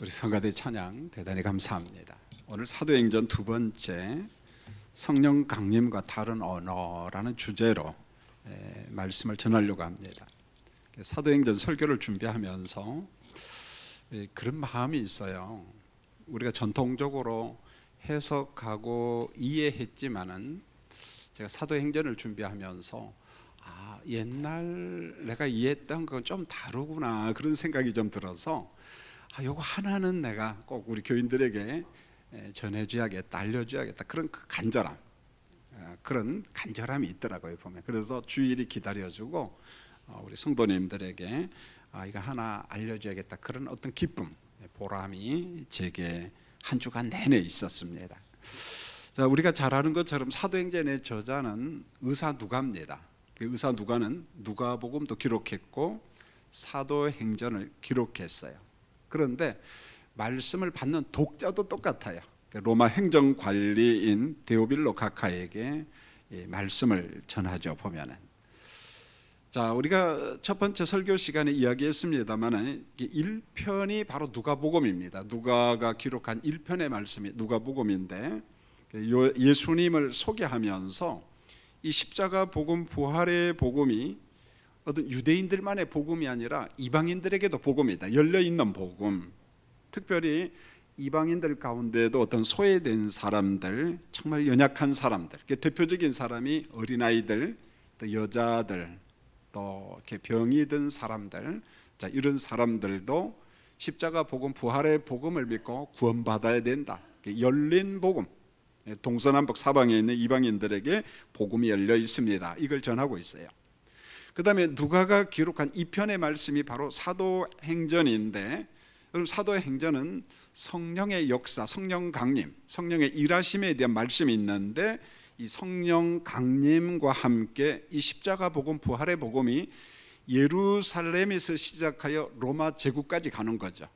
우리 성가대 찬양 대단히 감사합니다. 오늘 사도행전 두 번째 성령 강림과 다른 언어라는 주제로 말씀을 전하려고 합니다. 사도행전 설교를 준비하면서 그런 마음이 있어요. 우리가 전통적으로 해석하고 이해했지만은 제가 사도행전을 준비하면서 옛날 내가 이해했던 건 좀 다르구나 그런 생각이 좀 들어서 요거 하나는 내가 꼭 우리 교인들에게 전해줘야겠다, 알려줘야겠다, 그런 간절함, 그런 간절함이 있더라고요 보면. 그래서 주일이 기다려주고 우리 성도님들에게 이거 하나 알려줘야겠다, 그런 어떤 기쁨, 보람이 제게 한 주간 내내 있었습니다. 자, 우리가 잘 아는 것처럼 사도행전의 저자는 의사 누가입니다. 그 의사 누가는 누가복음도 기록했고 사도행전을 기록했어요. 그런데 말씀을 받는 독자도 똑같아요. 로마 행정관리인 데오빌로 각하에게 말씀을 전하죠 보면은. 자, 우리가 첫 번째 설교 시간에 이야기했습니다만 1편이 바로 누가복음입니다. 누가가 기록한 1편의 말씀이 누가복음인데, 예수님을 소개하면서 이 십자가 복음, 부활의 복음이 어떤 유대인들만의 복음이 아니라 이방인들에게도 복음이다. 열려있는 복음. 특별히 이방인들 가운데도 어떤 소외된 사람들, 정말 연약한 사람들, 대표적인 사람이 어린아이들, 또 여자들, 또 이렇게 병이 든 사람들, 자, 이런 사람들도 십자가 복음, 부활의 복음을 믿고 구원받아야 된다. 열린 복음, 동서남북 사방에 있는 이방인들에게 복음이 열려 있습니다. 이걸 전하고 있어요. 그 다음에 누가가 기록한 2편의 말씀이 바로 사도행전인데, 여러분 사도행전은 성령의 역사, 성령 강림, 성령의 일하심에 대한 말씀이 있는데, 이 성령 강림과 함께 이 십자가 복음, 부활의 복음이 예루살렘에서 시작하여 로마 제국까지 가는 거죠.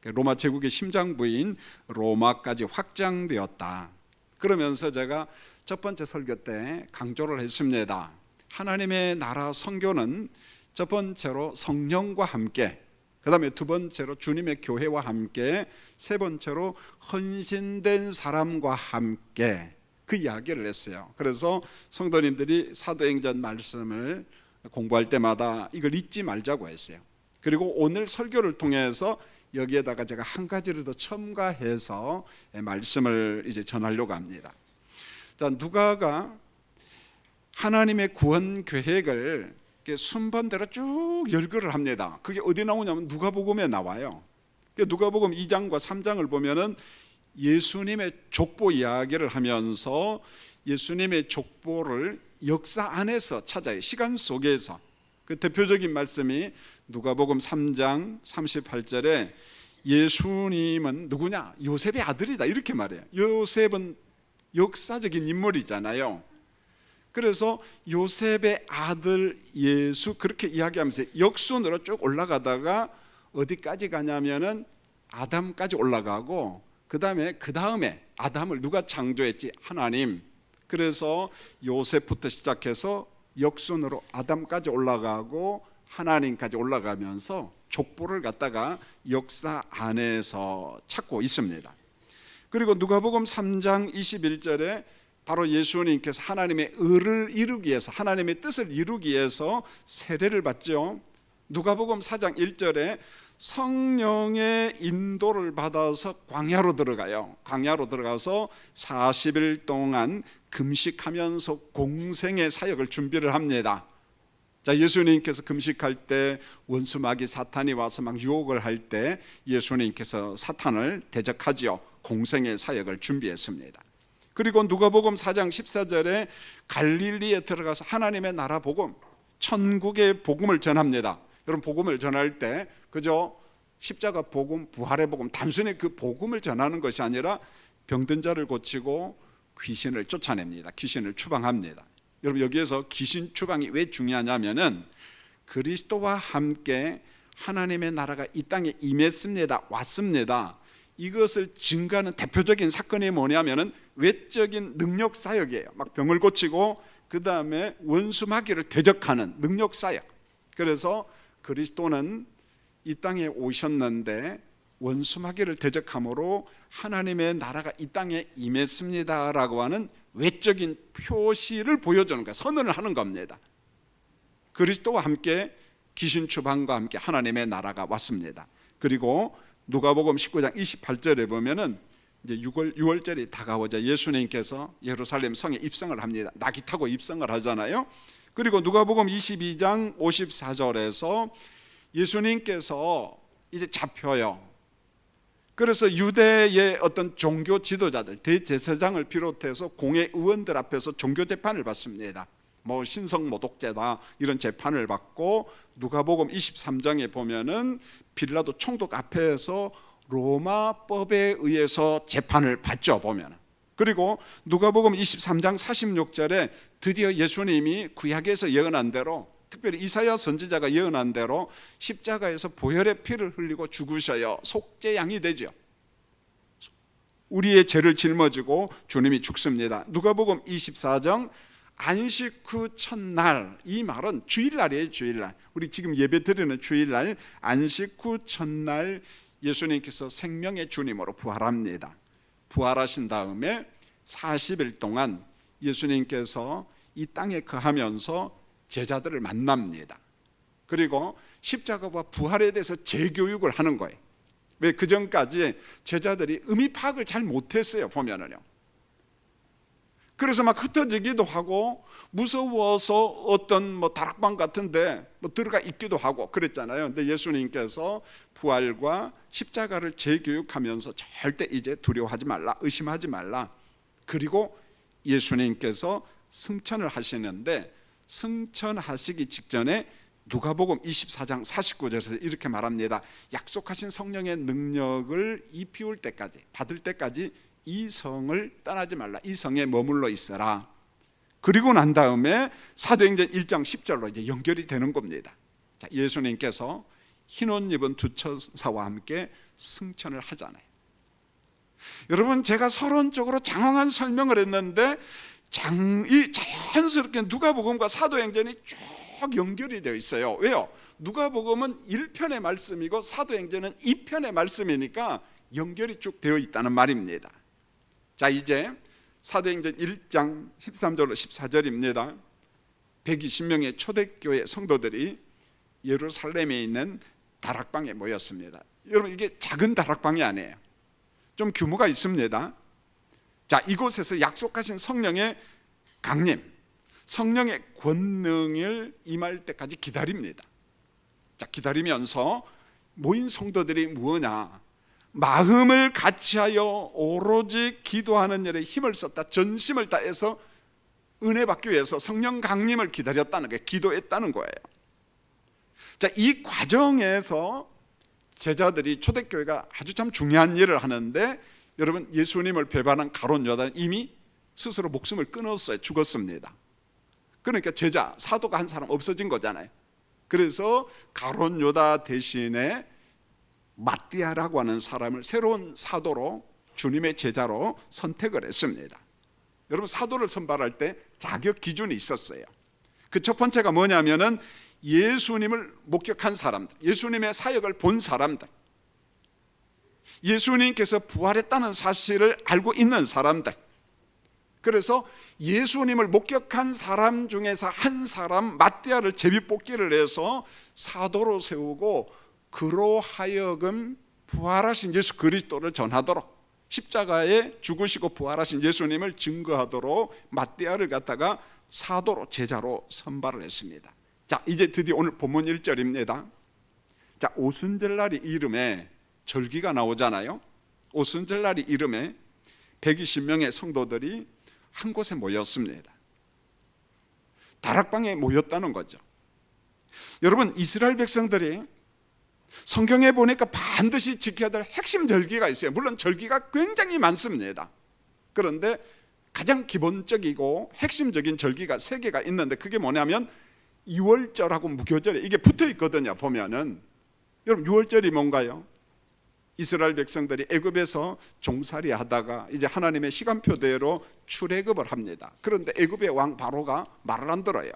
로마 제국의 심장부인 로마까지 확장되었다. 그러면서 제가 첫 번째 설교 때 강조를 했습니다. 하나님의 나라 선교는 첫 번째로 성령과 함께, 그 다음에 두 번째로 주님의 교회와 함께, 세 번째로 헌신된 사람과 함께, 그 이야기를 했어요. 그래서 성도님들이 사도행전 말씀을 공부할 때마다 이걸 잊지 말자고 했어요. 그리고 오늘 설교를 통해서 여기에다가 제가 한 가지를 더 첨가해서 말씀을 이제 전하려고 합니다. 자, 누가가 하나님의 구원 계획을 순번대로 쭉 열거를 합니다. 그게 어디 나오냐면 누가복음에 나와요. 누가복음 2장과 3장을 보면은 예수님의 족보 이야기를 하면서 예수님의 족보를 역사 안에서 찾아요. 시간 속에서. 그 대표적인 말씀이 누가복음 3장 38절에 예수님은 누구냐? 요셉의 아들이다, 이렇게 말해요. 요셉은 역사적인 인물이잖아요. 그래서 요셉의 아들 예수, 그렇게 이야기하면서 역순으로 쭉 올라가다가 어디까지 가냐면은 아담까지 올라가고, 그 다음에 아담을 누가 창조했지? 하나님. 그래서 요셉부터 시작해서 역순으로 아담까지 올라가고 하나님까지 올라가면서 족보를 갖다가 역사 안에서 찾고 있습니다. 그리고 누가복음 3장 21절에 바로 예수님께서 하나님의 의를 이루기 위해서, 하나님의 뜻을 이루기 위해서 세례를 받죠. 누가복음 4장 1절에 성령의 인도를 받아서 광야로 들어가요. 광야로 들어가서 40일 동안 금식하면서 공생의 사역을 준비를 합니다. 자, 예수님께서 금식할 때 원수 마귀 사탄이 와서 막 유혹을 할 때 예수님께서 사탄을 대적하지요. 공생의 사역을 준비했습니다. 그리고 누가복음 4장 14절에 갈릴리에 들어가서 하나님의 나라 복음, 천국의 복음을 전합니다. 여러분, 복음을 전할 때 그저 십자가 복음, 부활의 복음, 단순히 그 복음을 전하는 것이 아니라 병든 자를 고치고 귀신을 쫓아냅니다. 귀신을 추방합니다. 여러분, 여기에서 귀신 추방이 왜 중요하냐면은 그리스도와 함께 하나님의 나라가 이 땅에 임했습니다, 왔습니다, 이것을 증거하는 대표적인 사건이 뭐냐면은 외적인 능력 사역이에요. 막 병을 고치고 그 다음에 원수 마귀를 대적하는 능력 사역. 그래서 그리스도는 이 땅에 오셨는데 원수마귀를 대적함으로 하나님의 나라가 이 땅에 임했습니다라고 하는 외적인 표시를 보여주는 거예요. 선언을 하는 겁니다. 그리스도와 함께 귀신 추방과 함께 하나님의 나라가 왔습니다. 그리고 누가복음 19장 28절에 보면은 이제 6월절이 다가오자 예수님께서 예루살렘 성에 입성을 합니다. 낙이 타고 입성을 하잖아요. 그리고 누가복음 22장 54절에서 예수님께서 이제 잡혀요. 그래서 유대의 어떤 종교 지도자들, 대제사장을 비롯해서 공회 의원들 앞에서 종교 재판을 받습니다. 뭐 신성 모독죄다 이런 재판을 받고 누가복음 23장에 보면은 빌라도 총독 앞에서 로마법에 의해서 재판을 받죠 보면은. 그리고 누가복음 23장 46절에 드디어 예수님이 구약에서 예언한 대로, 특별히 이사야 선지자가 예언한 대로 십자가에서 보혈의 피를 흘리고 죽으셔요. 속죄양이 되죠. 우리의 죄를 짊어지고 주님이 죽습니다. 누가복음 24장 안식 후 첫날, 이 말은 주일날이에요. 주일날, 우리 지금 예배 드리는 주일날 안식 후 첫날 예수님께서 생명의 주님으로 부활합니다. 부활하신 다음에 40일 동안 예수님께서 이 땅에 거하면서 제자들을 만납니다. 그리고 십자가와 부활에 대해서 재교육을 하는 거예요. 왜? 그 전까지 제자들이 의미 파악을 잘 못했어요 보면은요. 그래서 막 흩어지기도 하고 무서워서 어떤 뭐 다락방 같은데 뭐 들어가 있기도 하고 그랬잖아요. 근데 예수님께서 부활과 십자가를 재교육하면서 절대 이제 두려워하지 말라, 의심하지 말라. 그리고 예수님께서 승천을 하시는데, 승천하시기 직전에 누가복음 24장 49절에서 이렇게 말합니다. 약속하신 성령의 능력을 입히울 때까지, 받을 때까지 이 성을 떠나지 말라. 이 성에 머물러 있어라. 그리고 난 다음에 사도행전 1장 10절로 이제 연결이 되는 겁니다. 자, 예수님께서 흰옷 입은 두 천사와 함께 승천을 하잖아요. 여러분, 제가 서론적으로 장황한 설명을 했는데 이 자연스럽게 누가복음과 사도행전이 쭉 연결이 되어 있어요. 왜요? 누가복음은 1편의 말씀이고 사도행전은 2편의 말씀이니까 연결이 쭉 되어 있다는 말입니다. 자, 이제 사도행전 1장 13절로 14절입니다. 120명의 초대교회 성도들이 예루살렘에 있는 다락방에 모였습니다. 여러분, 이게 작은 다락방이 아니에요. 좀 규모가 있습니다. 자, 이곳에서 약속하신 성령의 강림, 성령의 권능을 임할 때까지 기다립니다. 자, 기다리면서 모인 성도들이 무엇냐? 마음을 같이하여 오로지 기도하는 일에 힘을 썼다. 전심을 다해서 은혜 받기 위해서 성령 강림을 기다렸다는 거예요. 기도했다는 거예요. 자, 이 과정에서 제자들이, 초대교회가 아주 참 중요한 일을 하는데, 여러분, 예수님을 배반한 가룟 요다는 이미 스스로 목숨을 끊었어요. 죽었습니다. 그러니까 제자, 사도가 한 사람 없어진 거잖아요. 그래서 가룟 요다 대신에 마띠아라고 하는 사람을 새로운 사도로, 주님의 제자로 선택을 했습니다. 여러분, 사도를 선발할 때 자격 기준이 있었어요. 그 첫 번째가 뭐냐면은 예수님을 목격한 사람들, 예수님의 사역을 본 사람들, 예수님께서 부활했다는 사실을 알고 있는 사람들. 그래서 예수님을 목격한 사람 중에서 한 사람, 마띠아를 제비뽑기를 해서 사도로 세우고, 그로 하여금 부활하신 예수 그리스도를 전하도록, 십자가에 죽으시고 부활하신 예수님을 증거하도록 마띠아를 갖다가 사도로, 제자로 선발을 했습니다. 자, 이제 드디어 오늘 본문 1절입니다. 자, 오순절날이 이름에 절기가 나오잖아요. 오순절날이 이름에 120명의 성도들이 한 곳에 모였습니다. 다락방에 모였다는 거죠. 여러분, 이스라엘 백성들이 성경에 보니까 반드시 지켜야 될 핵심 절기가 있어요. 물론 절기가 굉장히 많습니다. 그런데 가장 기본적이고 핵심적인 절기가 3개가 있는데, 그게 뭐냐면 6월절하고 무교절에 이게 붙어 있거든요. 보면은 여러분, 6월절이 뭔가요? 이스라엘 백성들이 애굽에서 종살이 하다가 이제 하나님의 시간표대로 출애굽을 합니다. 그런데 애굽의 왕 바로가 말을 안 들어요.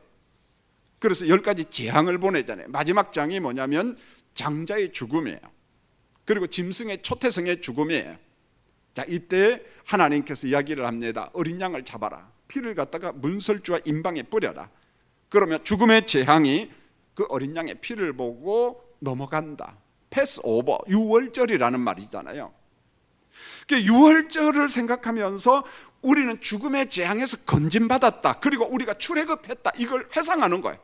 그래서 10가지 재앙을 보내잖아요. 마지막 장이 뭐냐면 장자의 죽음이에요. 그리고 짐승의 초태성의 죽음이에요. 자, 이때 하나님께서 이야기를 합니다. 어린 양을 잡아라. 피를 갖다가 문설주와 임방에 뿌려라. 그러면 죽음의 재앙이 그 어린 양의 피를 보고 넘어간다. 패스 오버, 유월절이라는 말이잖아요. 유월절을 생각하면서 우리는 죽음의 재앙에서 건진받았다, 그리고 우리가 출애굽했다, 이걸 회상하는 거예요.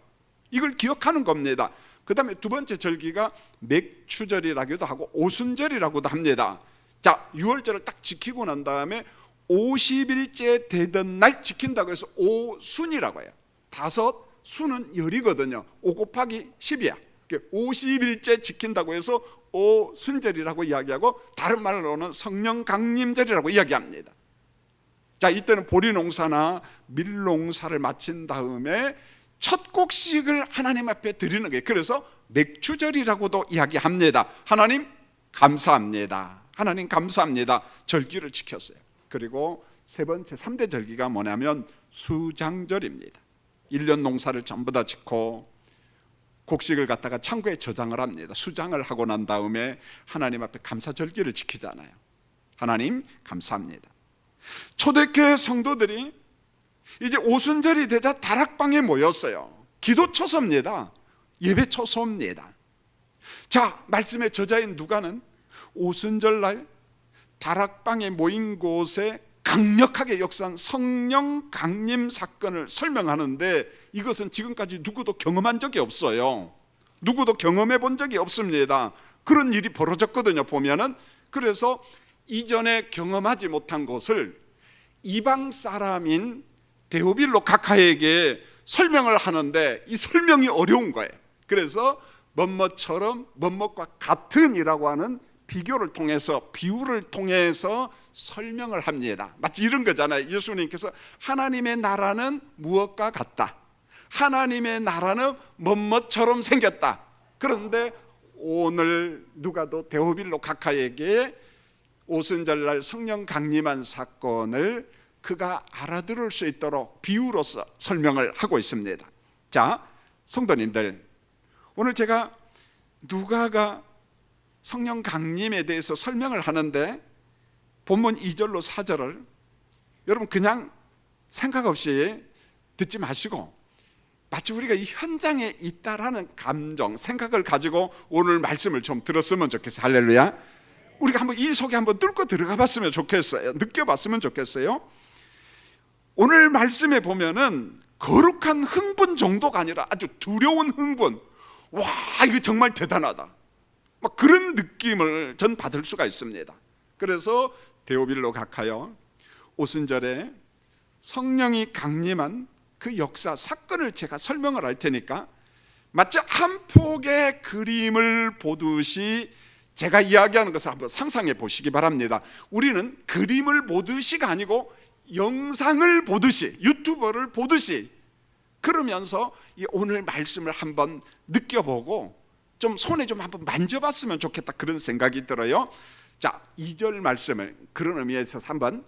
이걸 기억하는 겁니다. 그 다음에 두 번째 절기가 맥추절이라고도 하고 오순절이라고도 합니다. 자, 유월절을 딱 지키고 난 다음에 50일째 되던 날 지킨다고 해서 오순이라고 해요. 다섯 수는 열이거든요. 5 곱하기 10이야. 50일째 지킨다고 해서 오순절이라고 이야기하고, 다른 말로는 성령 강림절이라고 이야기합니다. 자, 이때는 보리농사나 밀농사를 마친 다음에 첫 곡식을 하나님 앞에 드리는 거예요. 그래서 맥추절이라고도 이야기합니다. 하나님 감사합니다. 하나님 감사합니다. 절기를 지켰어요. 그리고 세 번째 3대 절기가 뭐냐면 수장절입니다. 1년 농사를 전부 다 짓고 곡식을 갖다가 창고에 저장을 합니다. 수장을 하고 난 다음에 하나님 앞에 감사절기를 지키잖아요. 하나님 감사합니다. 초대교회 성도들이 이제 오순절이 되자 다락방에 모였어요. 기도 처소입니다. 예배 처소입니다. 자, 말씀의 저자인 누가는 오순절날 다락방에 모인 곳에 강력하게 역사한 성령 강림 사건을 설명하는데, 이것은 지금까지 누구도 경험한 적이 없어요. 누구도 경험해 본 적이 없습니다. 그런 일이 벌어졌거든요, 보면은. 그래서 이전에 경험하지 못한 것을 이방 사람인 데오빌로 각하에게 설명을 하는데 이 설명이 어려운 거예요. 그래서 뭐뭐처럼 뭐뭐과 같은이라고 하는 비교를 통해서, 비유를 통해서 설명을 합니다. 마치 이런 거잖아요. 예수님께서 하나님의 나라는 무엇과 같다, 하나님의 나라는 뭐뭐처럼 생겼다. 그런데 오늘 누가도 데오빌로 각하에게 오순절날 성령 강림한 사건을 그가 알아들을 수 있도록 비유로서 설명을 하고 있습니다. 자, 성도님들, 오늘 제가 누가가 성령 강림에 대해서 설명을 하는데 본문 2절로 4절을 여러분 그냥 생각 없이 듣지 마시고 마치 우리가 이 현장에 있다라는 감정, 생각을 가지고 오늘 말씀을 좀 들었으면 좋겠어요. 할렐루야. 우리가 한번 이 속에 한번 뚫고 들어가 봤으면 좋겠어요. 느껴봤으면 좋겠어요. 오늘 말씀에 보면은 거룩한 흥분 정도가 아니라 아주 두려운 흥분, 와 이거 정말 대단하다, 막 그런 느낌을 전 받을 수가 있습니다. 그래서 데오빌로 각하여 오순절에 성령이 강림한 그 역사 사건을 제가 설명을 할 테니까 마치 한 폭의 그림을 보듯이 제가 이야기하는 것을 한번 상상해 보시기 바랍니다. 우리는 그림을 보듯이가 아니고 영상을 보듯이, 유튜버를 보듯이, 그러면서 이 오늘 말씀을 한번 느껴보고 좀 손에 좀 한번 만져봤으면 좋겠다, 그런 생각이 들어요. 자, 2절 말씀을 그런 의미에서 한번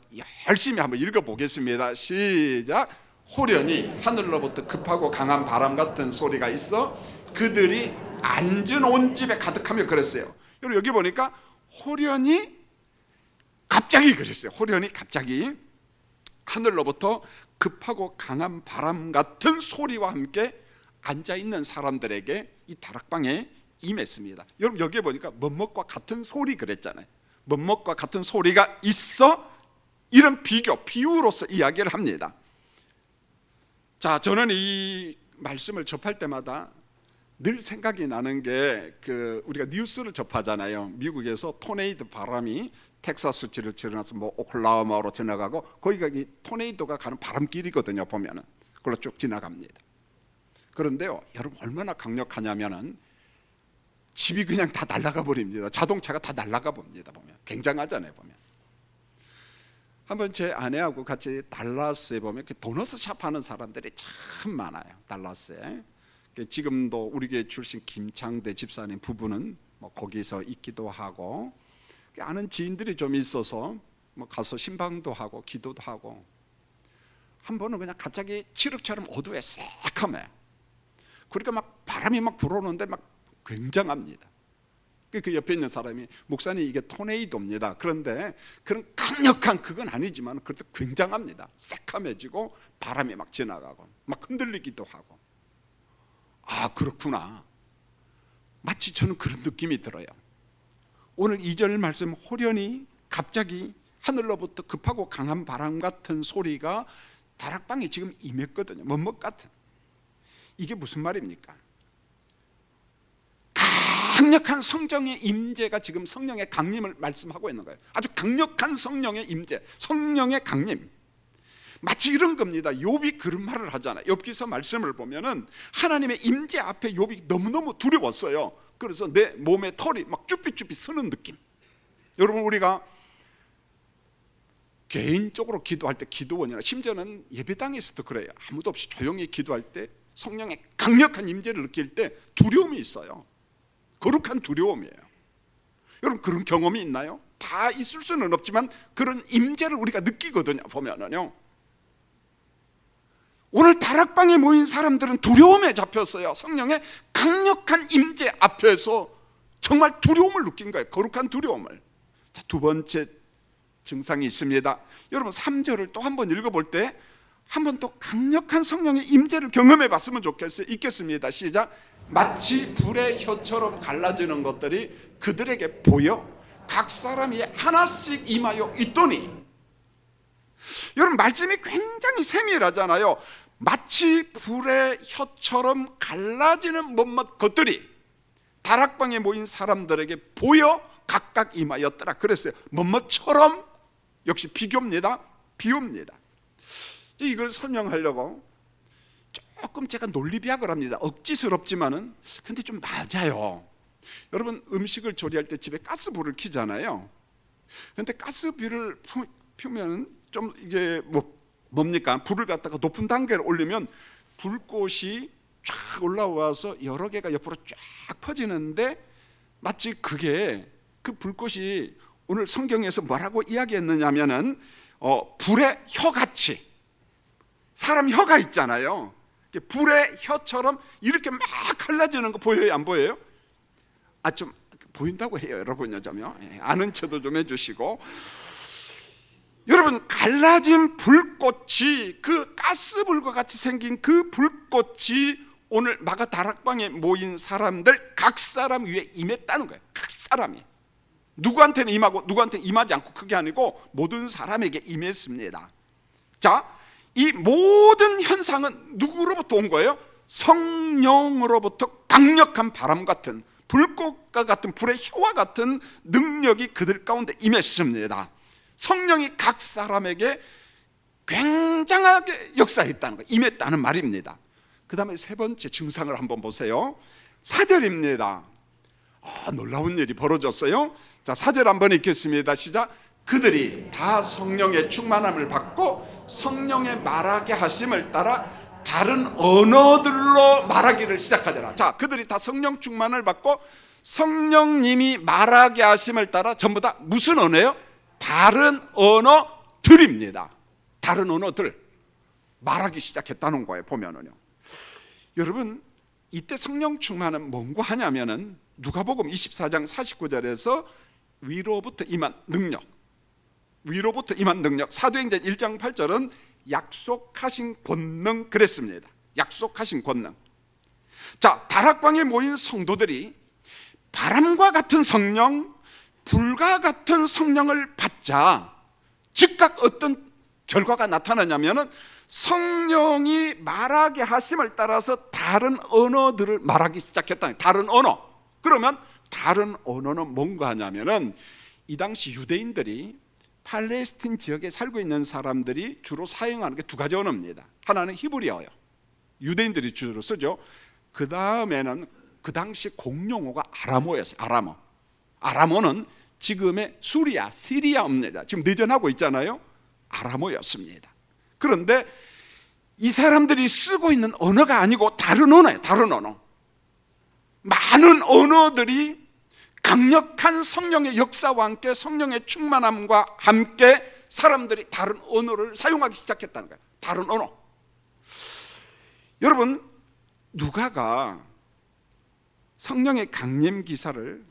열심히 한번 읽어보겠습니다. 시작. 호련히 하늘로부터 급하고 강한 바람 같은 소리가 있어 그들이 앉은 온 집에 가득하며 그랬어요. 여러분 여기 보니까 호련히 갑자기 그랬어요. 호련히 갑자기 하늘로부터 급하고 강한 바람 같은 소리와 함께 앉아있는 사람들에게 이 다락방에 임했습니다. 여러분 여기에 보니까 뭐뭐과 같은 소리 그랬잖아요. 뭐뭐과 같은 소리가 있어, 이런 비교, 비유로서 이야기를 합니다. 자, 저는 이 말씀을 접할 때마다 늘 생각이 나는 게 우리가 뉴스를 접하잖아요. 미국에서 토네이도 바람이 텍사스주를 지나서 뭐 오클라호마로 지나가고 거기가 이 토네이도가 가는 바람길이거든요. 보면은 그걸로 쭉 지나갑니다. 그런데요, 여러분 얼마나 강력하냐면은 집이 그냥 다 날아가 버립니다. 자동차가 다 날아가 봅니다. 보면 굉장하잖아요. 보면 한번 제 아내하고 같이 달라스에 보면 도너스 샵 하는 사람들이 참 많아요. 달라스에. 지금도 우리 교회 출신 김창대 집사님 부부는 뭐 거기서 있기도 하고, 아는 지인들이 좀 있어서 뭐 가서 신방도 하고 기도도 하고, 한 번은 그냥 갑자기 칠흑처럼 어두에 새카매요. 그러니까 막 바람이 막 불어오는데 막 굉장합니다. 그 옆에 있는 사람이 목사님 이게 토네이도입니다. 그런데 그런 강력한 그건 아니지만 그래도 굉장합니다. 새카매지고 바람이 막 지나가고 막 흔들리기도 하고. 아, 그렇구나. 마치 저는 그런 느낌이 들어요. 오늘 2절 말씀, 호련히 갑자기 하늘로부터 급하고 강한 바람 같은 소리가 다락방에 지금 임했거든요. 멋먹 같은. 이게 무슨 말입니까? 강력한 성령의 임재가 지금 성령의 강림을 말씀하고 있는 거예요. 아주 강력한 성령의 임재, 성령의 강림. 마치 이런 겁니다. 욥이 그런 말을 하잖아요. 욥기서 말씀을 보면은 하나님의 임재 앞에 욥이 너무너무 두려웠어요. 그래서 내 몸에 털이 막 쭈삣쭈삣 쓰는 느낌. 여러분, 우리가 개인적으로 기도할 때 기도원이나 심지어는 예배당에서도 그래요. 아무도 없이 조용히 기도할 때 성령의 강력한 임재를 느낄 때 두려움이 있어요. 거룩한 두려움이에요. 여러분, 그런 경험이 있나요? 다 있을 수는 없지만 그런 임재를 우리가 느끼거든요. 보면은요. 오늘 다락방에 모인 사람들은 두려움에 잡혔어요. 성령의 강력한 임재 앞에서 정말 두려움을 느낀 거예요. 거룩한 두려움을. 자, 두 번째 증상이 있습니다. 여러분, 3절을 또 한번 읽어볼 때 한 번 또 강력한 성령의 임재를 경험해 봤으면 좋겠어요. 읽겠습니다. 시작. 마치 불의 혀처럼 갈라지는 것들이 그들에게 보여 각 사람이 하나씩 임하여 있더니. 여러분, 말씀이 굉장히 세밀하잖아요. 마치 불의 혀처럼 갈라지는 몇몇 것들이 다락방에 모인 사람들에게 보여 각각 임하였더라. 그랬어요. 몇몇처럼, 역시 비교입니다. 비유입니다. 이걸 설명하려고 조금 제가 논리비약을 합니다. 억지스럽지만은 근데 좀 맞아요. 여러분, 음식을 조리할 때 집에 가스불을 켜잖아요. 근데 가스불을 피우면 좀 이게 뭡니까? 불을 갖다가 높은 단계를 올리면 불꽃이 쫙 올라와서 여러 개가 옆으로 쫙 퍼지는데 마치 그게 그 불꽃이 오늘 성경에서 뭐라고 이야기했느냐면은 불의 혀같이, 사람 혀가 있잖아요. 불의 혀처럼 이렇게 막 갈라지는 거 보여요? 안 보여요? 아, 좀 보인다고 해요, 여러분요. 좀요. 아는 척도 좀 해주시고. 여러분, 갈라진 불꽃이, 그 가스불과 같이 생긴 그 불꽃이 오늘 마가 다락방에 모인 사람들 각 사람 위에 임했다는 거예요. 각 사람이. 누구한테는 임하고 누구한테는 임하지 않고, 그게 아니고 모든 사람에게 임했습니다. 자, 이 모든 현상은 누구로부터 온 거예요? 성령으로부터 강력한 바람 같은, 불꽃과 같은, 불의 혀와 같은 능력이 그들 가운데 임했습니다. 성령이 각 사람에게 굉장하게 역사했다는 거예요. 임했다는 말입니다. 그 다음에 세 번째 증상을 한번 보세요. 4절입니다. 놀라운 일이 벌어졌어요. 자, 4절 한번 읽겠습니다. 시작. 그들이 다 성령의 충만함을 받고 성령의 말하게 하심을 따라 다른 언어들로 말하기를 시작하더라. 자, 그들이 다 성령 충만을 받고 성령님이 말하게 하심을 따라 전부 다 무슨 언어예요? 다른 언어들입니다. 다른 언어들 말하기 시작했다는 거예요. 보면은요. 여러분, 이때 성령 충만은 뭔고 하냐면은 누가복음 24장 49절에서 위로부터 임한 능력, 위로부터 임한 능력, 사도행전 1장 8절은 약속하신 권능 그랬습니다. 약속하신 권능. 자, 다락방에 모인 성도들이 바람과 같은 성령, 불과 같은 성령을 받자 즉각 어떤 결과가 나타나냐면은 성령이 말하게 하심을 따라서 다른 언어들을 말하기 시작했다. 다른 언어. 그러면 다른 언어는 뭔가 하냐면은 이 당시 유대인들이 팔레스틴 지역에 살고 있는 사람들이 주로 사용하는 게 두 가지 언어입니다. 하나는 히브리어예요. 유대인들이 주로 쓰죠. 그 다음에는 그 당시 공용어가 아람어였어요. 아람어. 아람어는 지금의 시리아입니다. 지금 내전하고 있잖아요. 아람어였습니다. 그런데 이 사람들이 쓰고 있는 언어가 아니고 다른 언어예요. 다른 언어. 많은 언어들이 강력한 성령의 역사와 함께 성령의 충만함과 함께 사람들이 다른 언어를 사용하기 시작했다는 거예요. 다른 언어. 여러분, 누가가 성령의 강림 기사를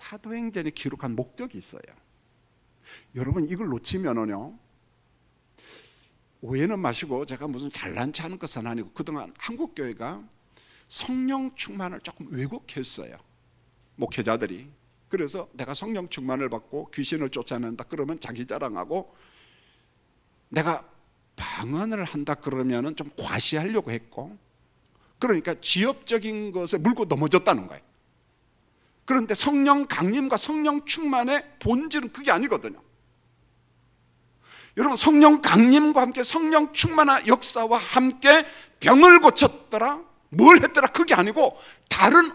사도행전에 기록한 목적이 있어요. 여러분 이걸 놓치면은요 오해는 마시고, 제가 무슨 잘난 체 하는 것은 아니고 그동안 한국교회가 성령 충만을 조금 왜곡했어요, 목회자들이. 그래서 내가 성령 충만을 받고 귀신을 쫓아낸다 그러면 자기 자랑하고, 내가 방언을 한다 그러면 좀 과시하려고 했고, 그러니까 지엽적인 것에 물고 넘어졌다는 거예요. 그런데 성령 강림과 성령 충만의 본질은 그게 아니거든요. 여러분 성령 강림과 함께 성령 충만한 역사와 함께 병을 고쳤더라, 뭘 했더라, 그게 아니고 다른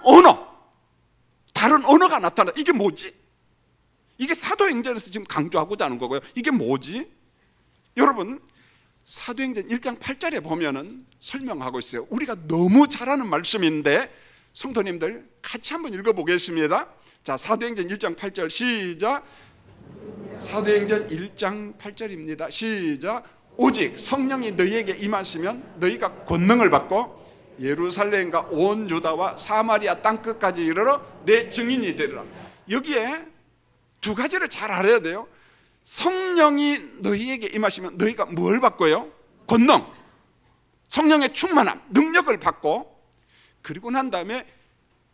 언어가 나타나. 이게 뭐지? 이게 사도행전에서 지금 강조하고자 하는 거고요. 이게 뭐지? 여러분 사도행전 1장 8절에 보면은 설명하고 있어요. 우리가 너무 잘 아는 말씀인데 성도님들 같이 한번 읽어보겠습니다. 자, 사도행전 1장 8절 시작. 사도행전 1장 8절입니다. 시작. 오직 성령이 너희에게 임하시면 너희가 권능을 받고 예루살렘과 온 유다와 사마리아 땅끝까지 이르러 내 증인이 되리라. 여기에 두 가지를 잘 알아야 돼요. 성령이 너희에게 임하시면 너희가 뭘 받고요? 권능, 성령의 충만함, 능력을 받고, 그리고 난 다음에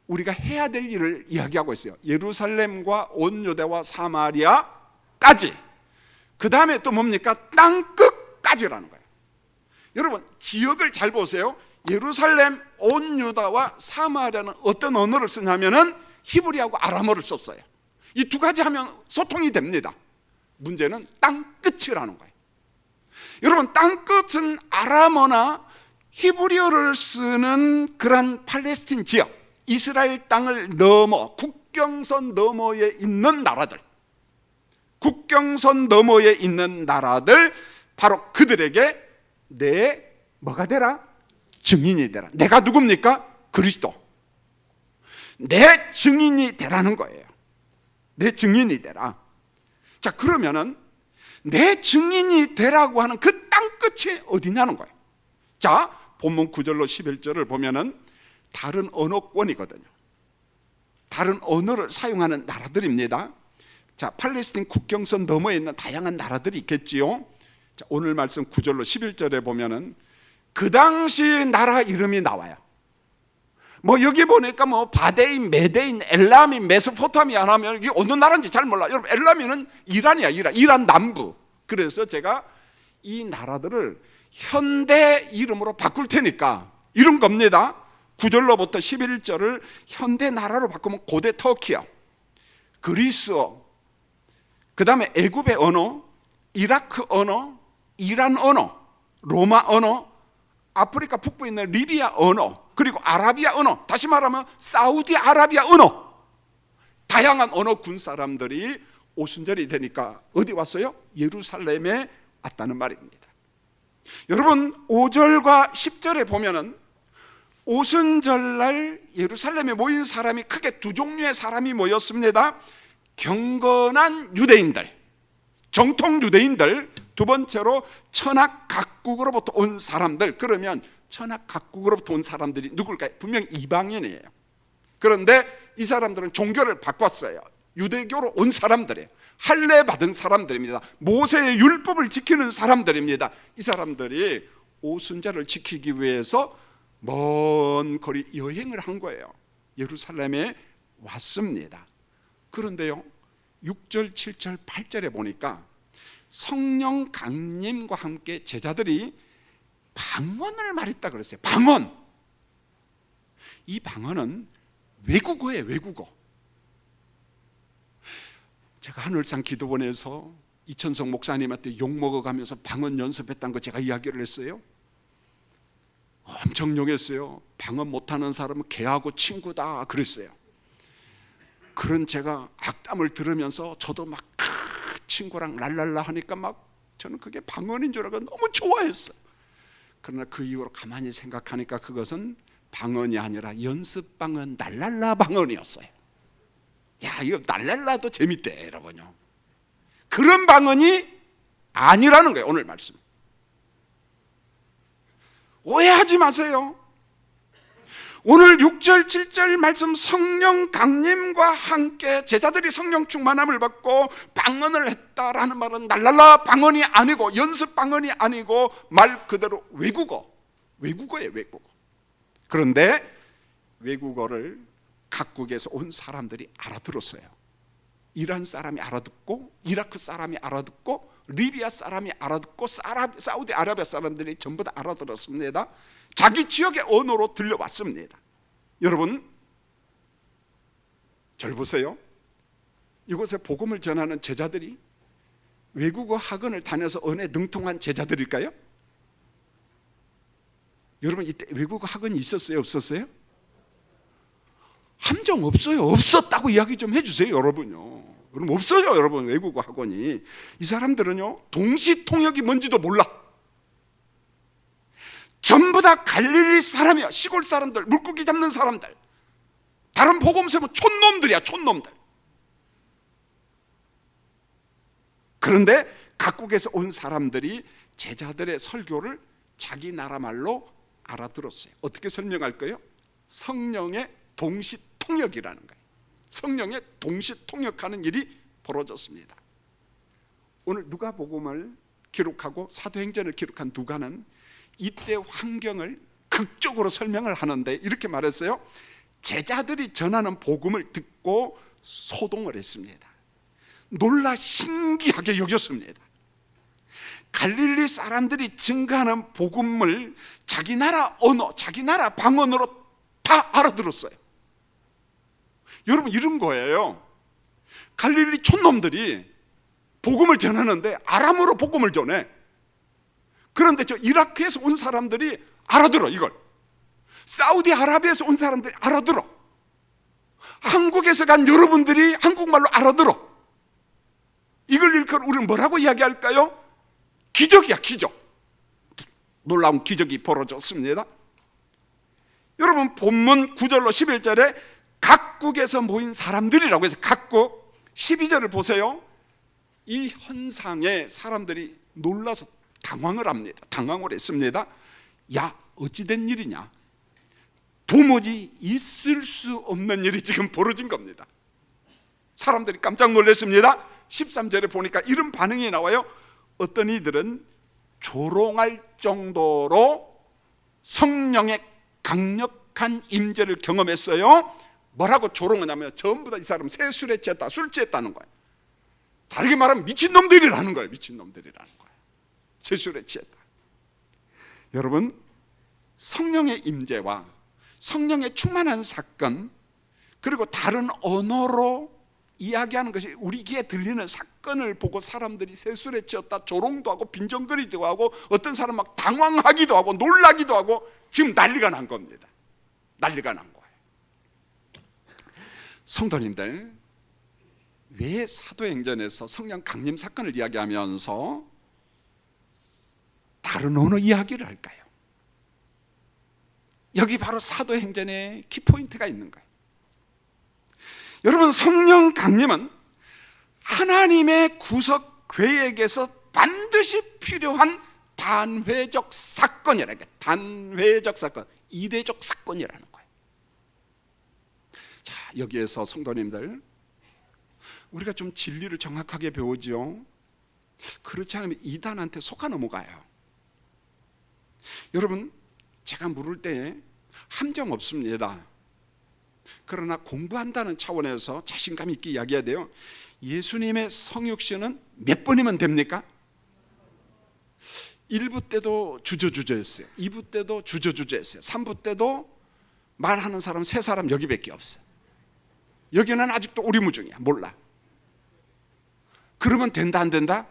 우리가 해야 될 일을 이야기하고 있어요. 예루살렘과 온 유대와 사마리아까지. 그 다음에 또 뭡니까? 땅끝까지라는 거예요. 여러분 지역을 잘 보세요. 예루살렘, 온 유다와 사마리아는 어떤 언어를 쓰냐면은 히브리하고 아람어를 썼어요. 이 두 가지 하면 소통이 됩니다. 문제는 땅끝이라는 거예요. 여러분 땅끝은 아람어나 히브리어를 쓰는 그런 팔레스틴 지역, 이스라엘 땅을 넘어 국경선 너머에 있는 나라들, 국경선 너머에 있는 나라들, 바로 그들에게 내 뭐가 되라? 증인이 되라. 내가 누굽니까? 그리스도. 내 증인이 되라는 거예요. 내 증인이 되라. 자, 그러면은 내 증인이 되라고 하는 그 땅끝이 어디냐는 거예요. 자, 본문 9절로 11절을 보면은 다른 언어권이거든요. 다른 언어를 사용하는 나라들입니다. 자, 팔레스틴 국경선 너머에 있는 다양한 나라들이 있겠지요. 자, 오늘 말씀 9절로 11절에 보면은 그 당시 나라 이름이 나와요. 뭐 여기 보니까 뭐 바데인, 메데인, 엘라민, 메소포타미아 하면 이게 어느 나라인지 잘 몰라. 여러분 엘라민은 이란이야. 이란 남부. 그래서 제가 이 나라들을 현대 이름으로 바꿀 테니까 이런 겁니다. 9절로부터 11절을 현대 나라로 바꾸면 고대 터키요, 그리스어, 그 다음에 애굽의 언어, 이라크 언어, 이란 언어, 로마 언어, 아프리카 북부에 있는 리비아 언어, 그리고 아라비아 언어, 다시 말하면 사우디아라비아 언어, 다양한 언어군 사람들이 오순절이 되니까 어디 왔어요? 예루살렘에 왔다는 말입니다. 여러분 5절과 10절에 보면은 오순절날 예루살렘에 모인 사람이 크게 두 종류의 사람이 모였습니다. 경건한 유대인들, 정통 유대인들, 두 번째로 천하 각국으로부터 온 사람들. 그러면 천하 각국으로부터 온 사람들이 누굴까요? 분명히 이방인이에요. 그런데 이 사람들은 종교를 바꿨어요. 유대교로 온 사람들이에요. 할례 받은 사람들입니다. 모세의 율법을 지키는 사람들입니다. 이 사람들이 오순절을 지키기 위해서 먼 거리 여행을 한 거예요. 예루살렘에 왔습니다. 그런데요 6절, 7절, 8절에 보니까 성령 강림과 함께 제자들이 방언을 말했다 그랬어요. 방언. 이 방언은 외국어예요. 외국어. 제가 하늘산 기도원에서 이천성 목사님한테 욕먹어가면서 방언 연습했다는 거 제가 이야기를 했어요. 엄청 욕했어요. 방언 못하는 사람은 개하고 친구다 그랬어요. 그런 제가 악담을 들으면서 저도 막 친구랑 랄랄라 하니까 막 저는 그게 방언인 줄 알고 너무 좋아했어요. 그러나 그 이후로 가만히 생각하니까 그것은 방언이 아니라 연습 방언, 랄랄라 방언이었어요. 야, 이거 랄랄라도 재밌대 여러분요. 그런 방언이 아니라는 거예요. 오늘 말씀 오해하지 마세요. 오늘 6절 7절 말씀 성령 강림과 함께 제자들이 성령 충만함을 받고 방언을 했다라는 말은 날랄라 방언이 아니고 연습 방언이 아니고 말 그대로 외국어예요. 외국어. 그런데 외국어를 각국에서 온 사람들이 알아들었어요. 이란 사람이 알아듣고 이라크 사람이 알아듣고 리비아 사람이 알아듣고 사우디아라비아 사람들이 전부 다 알아들었습니다. 자기 지역의 언어로 들려왔습니다. 여러분, 절 보세요. 이곳에 복음을 전하는 제자들이 외국어 학원을 다녀서 언어에 능통한 제자들일까요? 여러분, 이때 외국어 학원이 있었어요? 없었어요? 함정 없어요. 없었다고 이야기 좀 해주세요, 여러분요. 여러분, 없어요, 여러분. 외국어 학원이. 이 사람들은요, 동시통역이 뭔지도 몰라. 전부 다 갈릴리 사람이야. 시골 사람들, 물고기 잡는 사람들. 다른 복음 세면 촌놈들이야, 촌놈들. 그런데 각국에서 온 사람들이 제자들의 설교를 자기 나라 말로 알아들었어요. 어떻게 설명할까요? 성령의 동시통역이라는 거예요. 성령의 동시통역하는 일이 벌어졌습니다. 오늘 누가복음을 기록하고 사도행전을 기록한 누가는 이때 환경을 극적으로 설명을 하는데 이렇게 말했어요. 제자들이 전하는 복음을 듣고 소동을 했습니다. 놀라 신기하게 여겼습니다. 갈릴리 사람들이 증거하는 복음을 자기 나라 언어, 자기 나라 방언으로 다 알아들었어요. 여러분, 이런 거예요. 갈릴리 촌놈들이 복음을 전하는데 아람어로 복음을 전해. 그런데 저 이라크에서 온 사람들이 알아들어. 이걸 사우디아라비아에서 온 사람들이 알아들어. 한국에서 간 여러분들이 한국말로 알아들어. 이걸 일컬어 우리는 뭐라고 이야기할까요? 기적이야, 기적. 놀라운 기적이 벌어졌습니다. 여러분, 본문 9절로 11절에 각국에서 모인 사람들이라고 해서 각국, 12절을 보세요. 이 현상에 사람들이 놀라서 당황을 합니다. 당황을 했습니다. 야, 어찌된 일이냐? 도무지 있을 수 없는 일이 지금 벌어진 겁니다. 사람들이 깜짝 놀랐습니다. 13절에 보니까 이런 반응이 나와요. 어떤 이들은 조롱할 정도로 성령의 강력한 임재를 경험했어요. 뭐라고 조롱하냐면 전부 다 이 사람 세술에 취했다, 술 취했다는 거예요. 다르게 말하면 미친놈들이라는 거예요. 미친놈들이라는 거예요. 세술에 취했다. 여러분, 성령의 임재와 성령의 충만한 사건, 그리고 다른 언어로 이야기하는 것이 우리 귀에 들리는 사건을 보고 사람들이 세술에 취했다, 조롱도 하고 빈정거리기도 하고 어떤 사람 막 당황하기도 하고 놀라기도 하고 지금 난리가 난 겁니다. 난리가 난 거예요. 성도님들, 왜 사도행전에서 성령 강림 사건을 이야기하면서 다른 언어 이야기를 할까요? 여기 바로 사도행전의 키포인트가 있는 거예요. 여러분, 성령 강림은 하나님의 구속 계획에서 반드시 필요한 단회적 사건이라는 거예요. 단회적 사건, 이례적 사건이라는 거예요. 자, 여기에서 성도님들, 우리가 좀 진리를 정확하게 배우죠. 그렇지 않으면 이단한테 속아 넘어가요. 여러분, 제가 물을 때 함정 없습니다. 그러나 공부한다는 차원에서 자신감 있게 이야기해야 돼요. 예수님의 성육신은 몇 번이면 됩니까? 1부 때도 주저주저했어요. 2부 때도 주저주저했어요. 3부 때도 말하는 사람 3사람 여기밖에 없어요. 여기는 아직도 오리무중이야. 몰라. 그러면 된다 안 된다?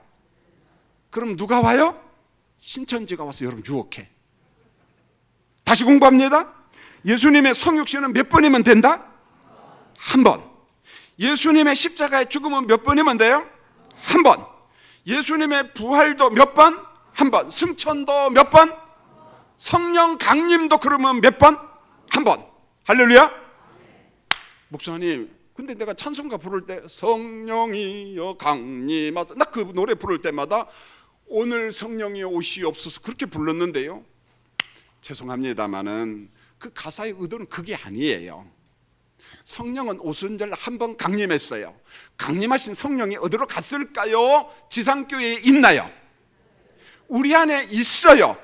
그럼 누가 와요? 신천지가 와서 여러분 유혹해. 다시 공부합니다. 예수님의 성육신은 몇 번이면 된다? 한 번. 예수님의 십자가의 죽음은 몇 번이면 돼요? 한 번. 예수님의 부활도 몇 번? 한 번. 승천도 몇 번? 성령 강림도 그러면 몇 번? 한 번. 할렐루야. 목사님, 근데 내가 찬송가 부를 때 성령이여 강림하소서, 나 그 노래 부를 때마다 오늘 성령이 오시옵소서 그렇게 불렀는데요. 죄송합니다마는 그 가사의 의도는 그게 아니에요. 성령은 오순절 한 번 강림했어요. 강림하신 성령이 어디로 갔을까요? 지상교회에 있나요? 우리 안에 있어요.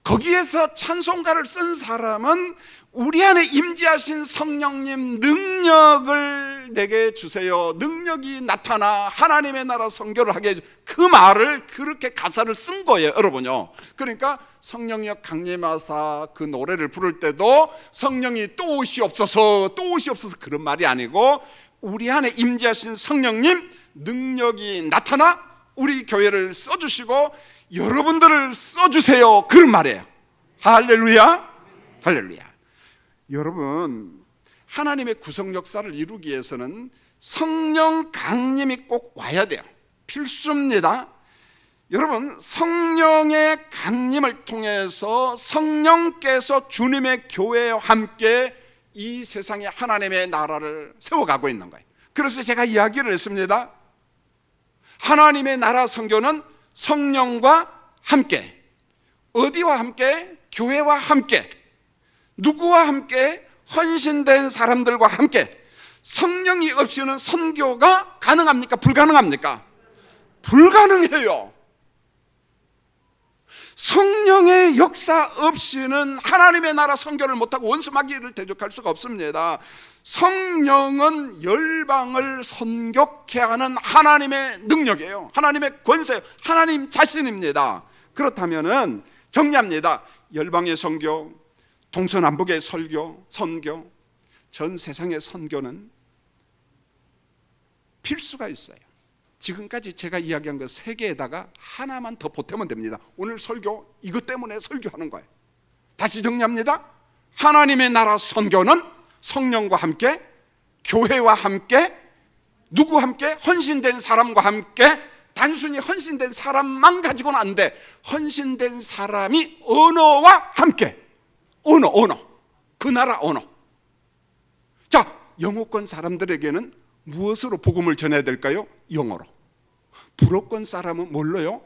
거기에서 찬송가를 쓴 사람은 우리 안에 임재하신 성령님 능력을 내게 주세요. 능력이 나타나 하나님의 나라 선교를 하게 해주세요. 그 말을 그렇게 가사를 쓴 거예요, 여러분요. 그러니까 성령이 강림하사 그 노래를 부를 때도 성령이 또 오시옵소서 그런 말이 아니고 우리 안에 임재하신 성령님 능력이 나타나 우리 교회를 써주시고 여러분들을 써주세요, 그런 말이에요. 할렐루야, 할렐루야. 여러분, 하나님의 구속 역사를 이루기 위해서는 성령 강림이 꼭 와야 돼요. 필수입니다. 여러분, 성령의 강림을 통해서 성령께서 주님의 교회와 함께 이 세상에 하나님의 나라를 세워가고 있는 거예요. 그래서 제가 이야기를 했습니다. 하나님의 나라 선교는 성령과 함께, 어디와 함께? 교회와 함께, 누구와 함께? 헌신된 사람들과 함께. 성령이 없이는 선교가 가능합니까? 불가능합니까? 불가능해요. 성령의 역사 없이는 하나님의 나라 선교를 못하고 원수마귀를 대적할 수가 없습니다. 성령은 열방을 선교케 하는 하나님의 능력이에요. 하나님의 권세예요. 하나님 자신입니다. 그렇다면은 정리합니다. 열방의 선교, 동서남북의 선교, 전 세상의 선교는 필수가 있어요. 지금까지 제가 이야기한 그 세 개에다가 하나만 더 보태면 됩니다. 오늘 설교 이것 때문에 설교하는 거예요. 다시 정리합니다. 하나님의 나라 선교는 성령과 함께, 교회와 함께, 누구와 함께? 헌신된 사람과 함께. 단순히 헌신된 사람만 가지고는 안 돼. 헌신된 사람이 언어와 함께. 언어, 그 나라 언어. 자, 영어권 사람들에게는 무엇으로 복음을 전해야 될까요? 영어로. 불어권 사람은 뭘로요?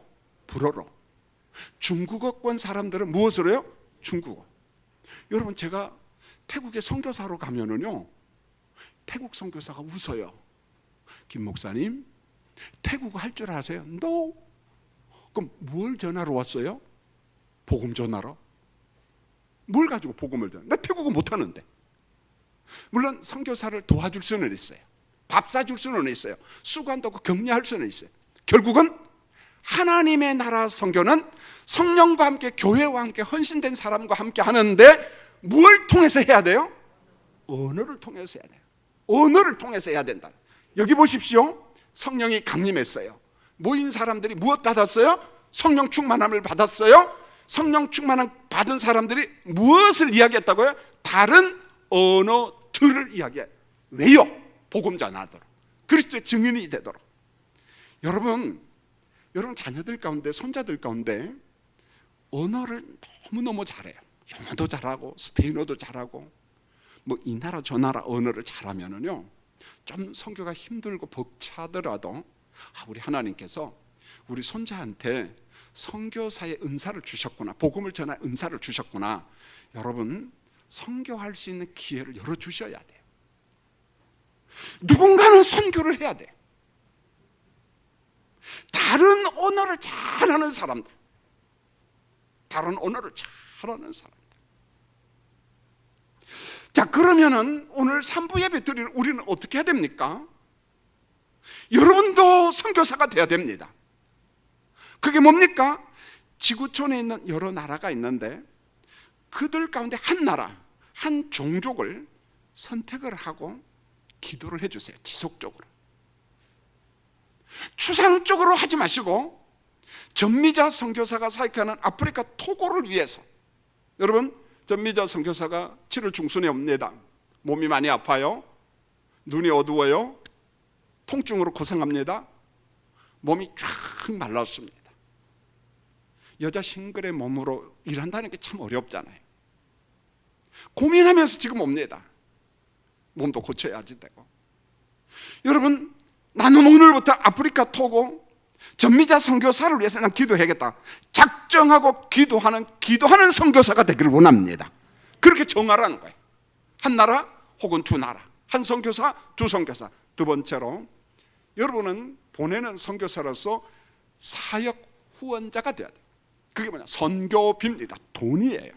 불어로. 중국어권 사람들은 무엇으로요? 중국어. 여러분, 제가 태국에 선교사로 가면은요, 태국 선교사가 웃어요. 김 목사님, 태국어 할 줄 아세요? No. 그럼 뭘 전하러 왔어요? 복음 전하러. 뭘 가지고 복음을 전해? 나 태국어 못하는데. 물론 선교사를 도와줄 수는 있어요. 밥 사줄 수는 있어요. 수고한다고 격려할 수는 있어요. 결국은 하나님의 나라 선교는 성령과 함께, 교회와 함께, 헌신된 사람과 함께 하는데 뭘 통해서 해야 돼요? 언어를 통해서 해야 돼요. 언어를 통해서 해야 된다. 여기 보십시오. 성령이 강림했어요. 모인 사람들이 무엇 받았어요? 성령 충만함을 받았어요. 성령 충만함 받은 사람들이 무엇을 이야기했다고요? 다른 언어들을 이야기해요. 왜요? 복음 전하도록, 그리스도의 증인이 되도록. 여러분 자녀들 가운데, 손자들 가운데 언어를 너무너무 잘해요. 영어도 잘하고 스페인어도 잘하고 뭐 이 나라 저 나라 언어를 잘하면은요, 좀 선교가 힘들고 벅차더라도 우리 하나님께서 우리 손자한테 선교사의 은사를 주셨구나, 복음을 전할 은사를 주셨구나. 여러분, 선교할 수 있는 기회를 열어주셔야 돼요. 누군가는 선교를 해야 돼요. 다른 언어를 잘하는 사람들, 다른 언어를 잘하는 사람들. 자, 그러면은 오늘 3부 예배 드리는 우리는 어떻게 해야 됩니까? 여러분도 선교사가 돼야 됩니다. 그게 뭡니까? 지구촌에 있는 여러 나라가 있는데 그들 가운데 한 나라, 한 종족을 선택을 하고 기도를 해주세요. 지속적으로. 추상적으로 하지 마시고 전미자 선교사가 사역하는 아프리카 토고를 위해서. 여러분, 전미자 선교사가 7월 중순에 옵니다. 몸이 많이 아파요. 눈이 어두워요. 통증으로 고생합니다. 몸이 쫙 말랐습니다. 여자 싱글의 몸으로 일한다는 게 참 어렵잖아요. 고민하면서 지금 옵니다. 몸도 고쳐야지 되고. 여러분, 나는 오늘부터 아프리카 토고 전미자 선교사를 위해서 난 기도해야겠다. 작정하고 기도하는 선교사가 되기를 원합니다. 그렇게 정하라는 거예요. 한 나라 혹은 두 나라, 한 선교사, 두 선교사. 두 번째로, 여러분은 보내는 선교사로서 사역 후원자가 돼야 돼요. 그게 뭐냐? 선교비입니다. 돈이에요.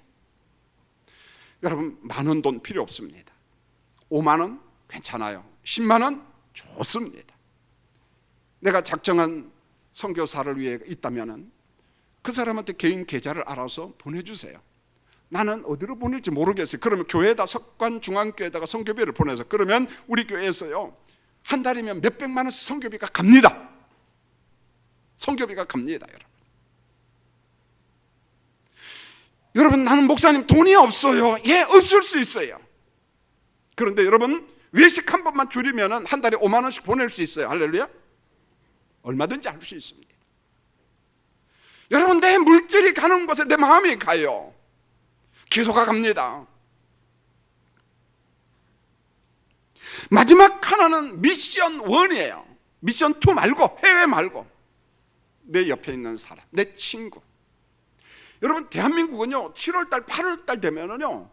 여러분, 10,000원 돈 필요 없습니다. 5만 원 괜찮아요. 10만 원 좋습니다. 내가 작정한 선교사를 위해 있다면은 그 사람한테 개인 계좌를 알아서 보내주세요. 나는 어디로 보낼지 모르겠어요. 그러면 교회에다, 석관중앙교회에다가 선교비를 보내서, 그러면 우리 교회에서요 한 달이면 몇백만 원씩 선교비가 갑니다. 선교비가 갑니다. 여러분, 나는 목사님 돈이 없어요. 예, 없을 수 있어요. 그런데 여러분, 외식 한 번만 줄이면 한 달에 5만 원씩 보낼 수 있어요. 할렐루야. 얼마든지 할 수 있습니다. 여러분, 내 물질이 가는 곳에 내 마음이 가요. 기도가 갑니다. 마지막 하나는 미션 1이에요. 미션 2 말고, 해외 말고, 내 옆에 있는 사람, 내 친구. 여러분, 대한민국은요 7월달 8월달 되면은요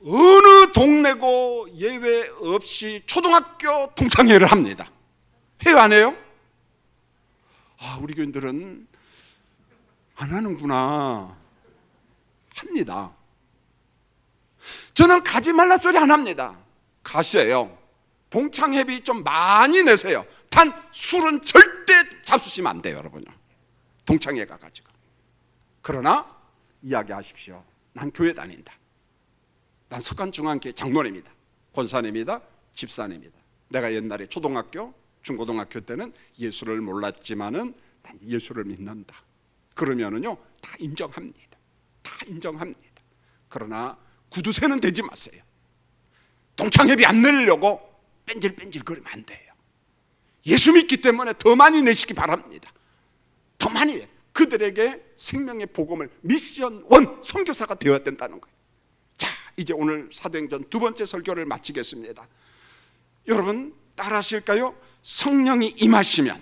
어느 동네고 예외 없이 초등학교 동창회를 합니다. 해외 안 해요? 아, 우리 교인들은 안 하는구나. 합니다. 저는 가지 말라 소리 안 합니다. 가세요. 동창회비 좀 많이 내세요. 단 술은 절대 잡수시면 안 돼요, 여러분요. 동창회 가가지고. 그러나 이야기하십시오. 난 교회 다닌다. 난 석관중앙교회 장로님이다. 권사님이다. 집사님이다. 내가 옛날에 초등학교, 중고등학교 때는 예수를 몰랐지만은 난 예수를 믿는다. 그러면은요 다 인정합니다. 다 인정합니다. 그러나 구두쇠는 되지 마세요. 동창회비 안 내려고 뺀질뺀질 거리면 안 돼요. 예수 믿기 때문에 더 많이 내시기 바랍니다. 더 많이. 그들에게 생명의 복음을, 미션 1 선교사가 되어야 된다는 거예요. 자, 이제 오늘 사도행전 2번째 설교를 마치겠습니다. 여러분 따라하실까요? 성령이 임하시면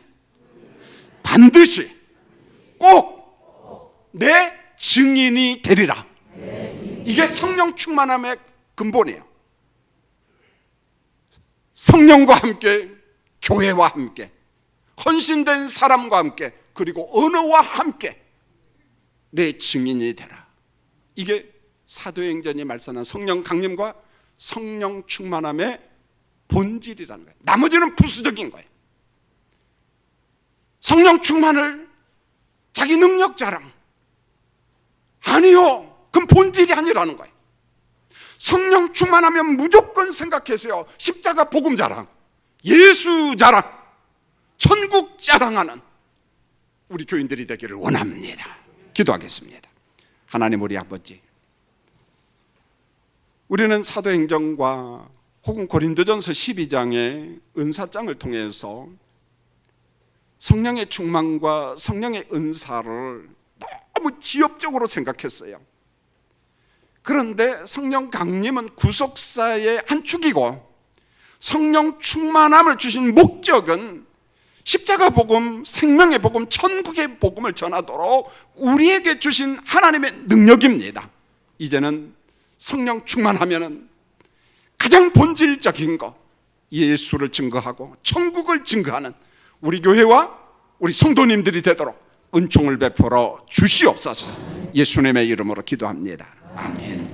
반드시 꼭 내 증인이 되리라. 이게 성령 충만함의 근본이에요. 성령과 함께, 교회와 함께, 헌신된 사람과 함께, 그리고 언어와 함께 내 증인이 되라. 이게 사도행전이 말씀하는 성령 강림과 성령 충만함의 본질이라는 거예요. 나머지는 부수적인 거예요. 성령 충만을 자기 능력 자랑, 아니요, 그건 본질이 아니라는 거예요. 성령 충만하면 무조건 생각하세요. 십자가 복음 자랑, 예수 자랑, 천국 자랑하는 우리 교인들이 되기를 원합니다. 기도하겠습니다. 하나님 우리 아버지, 우리는 사도행전과 혹은 고린도전서 12장의 은사장을 통해서 성령의 충만과 성령의 은사를 너무 지엽적으로 생각했어요. 그런데 성령 강림은 구속사의 한 축이고, 성령 충만함을 주신 목적은 십자가 복음, 생명의 복음, 천국의 복음을 전하도록 우리에게 주신 하나님의 능력입니다. 이제는 성령 충만하면은 가장 본질적인 것, 예수를 증거하고 천국을 증거하는 우리 교회와 우리 성도님들이 되도록 은총을 베풀어 주시옵소서. 예수님의 이름으로 기도합니다. 아멘.